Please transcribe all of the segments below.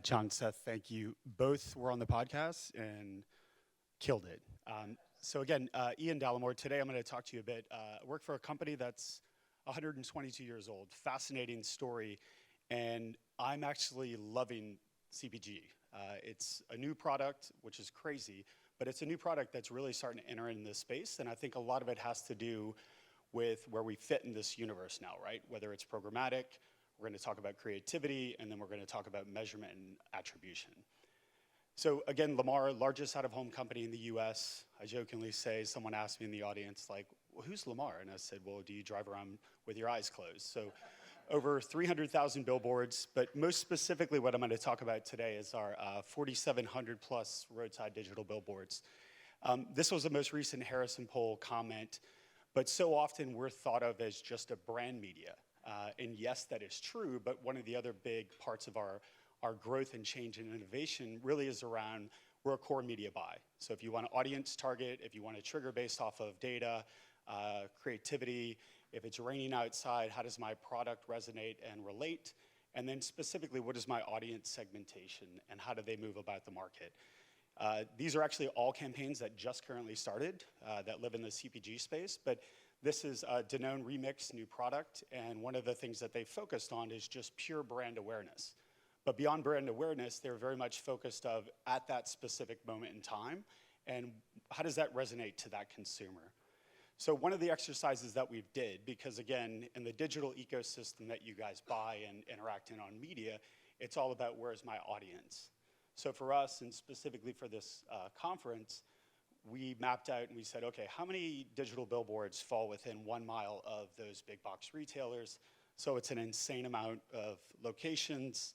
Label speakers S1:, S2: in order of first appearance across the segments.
S1: John, Seth, thank you. Both were on the podcast and killed it. So again, Ian Dallimore, today I'm going to talk to you a bit. I work for a company that's 122 years old, fascinating story, and I'm actually loving CPG. It's a new product, which is crazy, but it's a new product that's really starting to enter in this space, and I think a lot of it has to do with where we fit in this universe now, right? Whether it's programmatic, we're going to talk about creativity, and then we're going to talk about measurement and attribution. So again, Lamar, largest out-of-home company in the US. I jokingly say, someone asked me in the audience, like, well, who's Lamar? And I said, well, do you drive around with your eyes closed? So over 300,000 billboards, but most specifically what I'm going to talk about today is our 4,700 plus roadside digital billboards. This was the most recent Harrison poll comment, but so often we're thought of as just a brand media. And yes, that is true, but one of the other big parts of our growth and change and innovation really is around, we're a core media buy. So if you want to audience target, if you want to trigger based off of data, creativity, if it's raining outside, how does my product resonate and relate? And then specifically, what is my audience segmentation and how do they move about the market? These are actually all campaigns that just currently started that live in the CPG space, but this is a Danone Remix new product, and one of the things that they focused on is just pure brand awareness. But beyond brand awareness, they're very much focused at that specific moment in time, and how does that resonate to that consumer? So one of the exercises that we did, because again, in the digital ecosystem that you guys buy and interact in on media, it's all about where's my audience. So for us, and specifically for this conference, we mapped out and we said, okay, how many digital billboards fall within 1 mile of those big box retailers? So it's an insane amount of locations.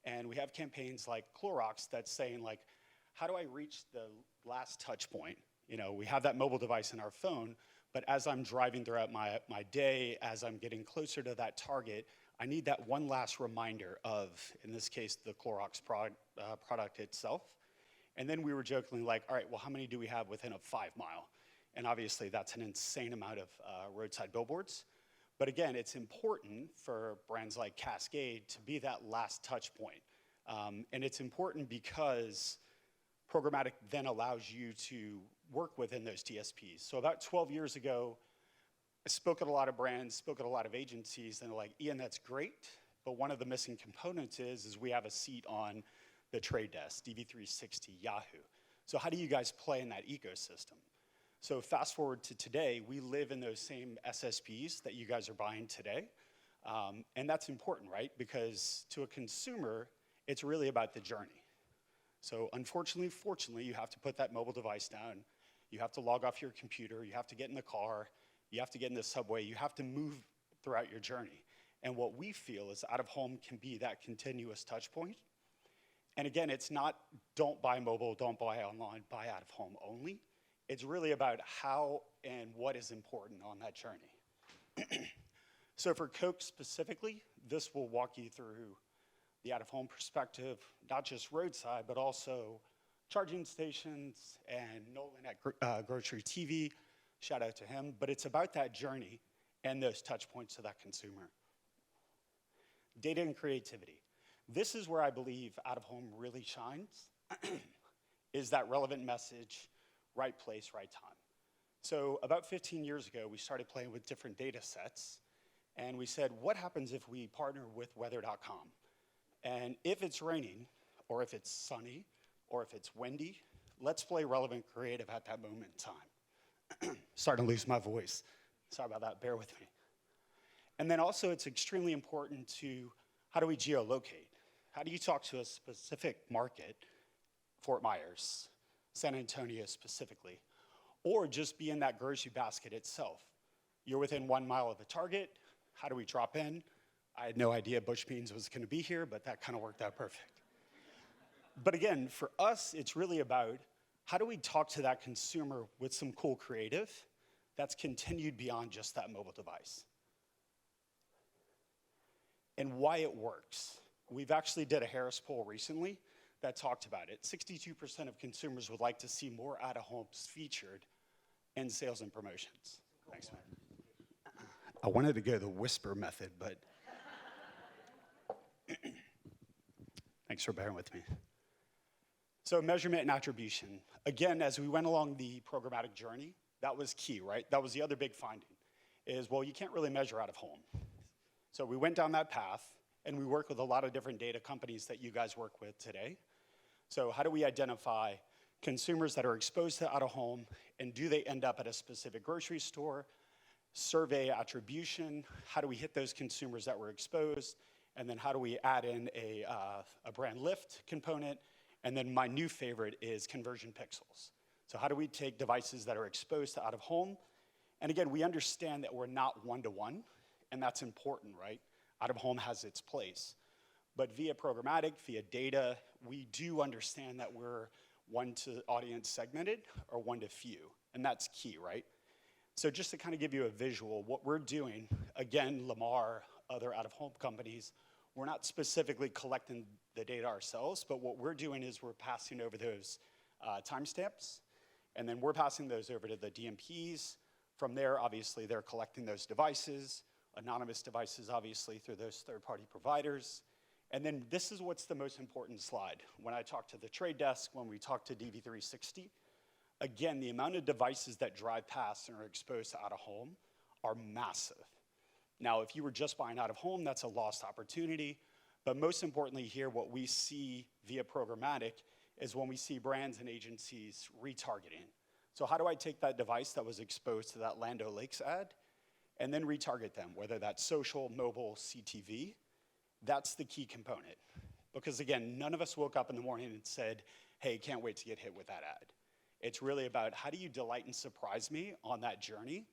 S1: And we have campaigns like Clorox that's saying like, how do I reach the last touch point? You know, we have that mobile device in our phone, but as I'm driving throughout my day, as I'm getting closer to that target, I need that one last reminder of, in this case, the Clorox product itself. And then we were jokingly like, all right, well, how many do we have within a 5 mile? And obviously that's an insane amount of roadside billboards. But again, it's important for brands like Cascade to be that last touch point. And it's important because programmatic then allows you to work within those DSPs. So about 12 years ago, I spoke at a lot of brands, spoke at a lot of agencies, and they're like, Ian, that's great, but one of the missing components is we have a seat on the trade desk, DV360, Yahoo. So how do you guys play in that ecosystem? So fast forward to today, we live in those same SSPs that you guys are buying today. And that's important, right? Because to a consumer, it's really about the journey. So unfortunately, fortunately, you have to put that mobile device down. You have to log off your computer. You have to get in the car. You have to get in the subway. You have to move throughout your journey. And what we feel is out of home can be that continuous touch point. And again, it's not don't buy mobile, don't buy online, buy out of home only. It's really about how and what is important on that journey. So for Coke specifically, this will walk you through the out-of-home perspective, not just roadside, but also charging stations, and Nolan at Grocery TV, shout out to him. But it's about that journey and those touch points to that consumer. Data and creativity. This is where I believe out-of-home really shines, is that relevant message, right place, right time. So about 15 years ago, we started playing with different data sets, and we said, what happens if we partner with weather.com? And if it's raining, or if it's sunny, or if it's windy, let's play relevant creative at that moment in time. Starting to lose my voice. Sorry about that, bear with me. And then also it's extremely important to, how do we geolocate? How do you talk to a specific market, Fort Myers, San Antonio specifically, or just be in that grocery basket itself? You're within 1 mile of a target, how do we drop in? I had no idea Bush Beans was gonna be here, but that kind of worked out perfect. But again, for us, it's really about how do we talk to that consumer with some cool creative that's continued beyond just that mobile device? And why it works. We've actually did a Harris poll recently that talked about it. 62% of consumers would like to see more out-of-homes featured in sales and promotions. Thanks, man. I wanted to go the whisper method, but Thanks for bearing with me. So measurement and attribution. Again, as we went along the programmatic journey, that was key, right? That was the other big finding, is, well, you can't really measure out of home. So we went down that path, and we work with a lot of different data companies that you guys work with today. So how do we identify consumers that are exposed to out of home, and do they end up at a specific grocery store? Survey attribution, how do we hit those consumers that were exposed? And then how do we add in a brand lift component? And then my new favorite is conversion pixels. So how do we take devices that are exposed to out of home? And again, we understand that we're not one-to-one, and that's important, right? Out of home has its place. But via programmatic, via data, we do understand that we're one to audience segmented or one to few, and that's key, right? So just to kind of give you a visual, what we're doing, again, Lamar, other out-of-home companies, we're not specifically collecting the data ourselves, but what we're doing is we're passing over those timestamps, and then we're passing those over to the DMPs. From there, obviously, they're collecting those devices, anonymous devices, obviously, through those third-party providers. And then this is what's the most important slide. When I talk to the trade desk, when we talk to DV360, again, the amount of devices that drive past and are exposed to out of home are massive. Now, if you were just buying out of home, that's a lost opportunity. But most importantly here, what we see via programmatic is when we see brands and agencies retargeting. So how do I take that device that was exposed to that Land O'Lakes ad and then retarget them, whether that's social, mobile, CTV? That's the key component. Because again, none of us woke up in the morning and said, hey, can't wait to get hit with that ad. It's really about how do you delight and surprise me on that journey,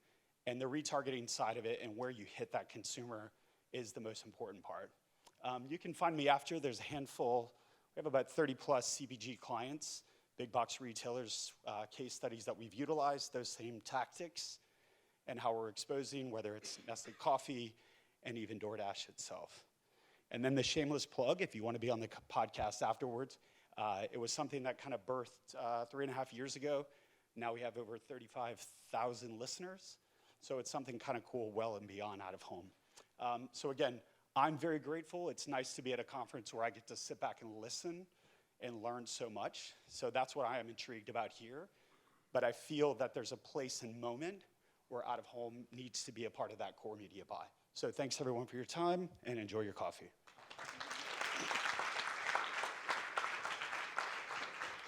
S1: and the retargeting side of it and where you hit that consumer is the most important part. You can find me after. There's a handful. We have about 30 plus CPG clients, big box retailers, case studies that we've utilized, those same tactics, and how we're exposing, whether it's Nestle Coffee and even DoorDash itself. And then the shameless plug, if you want to be on the podcast afterwards, it was something that kind of birthed 3.5 years ago. Now we have over 35,000 listeners. So it's something kind of cool well and beyond out of home. So again, I'm very grateful. It's nice to be at a conference where I get to sit back and listen and learn so much. So that's what I am intrigued about here. But I feel that there's a place and moment where out of home needs to be a part of that core media buy. So thanks everyone for your time, and enjoy your coffee.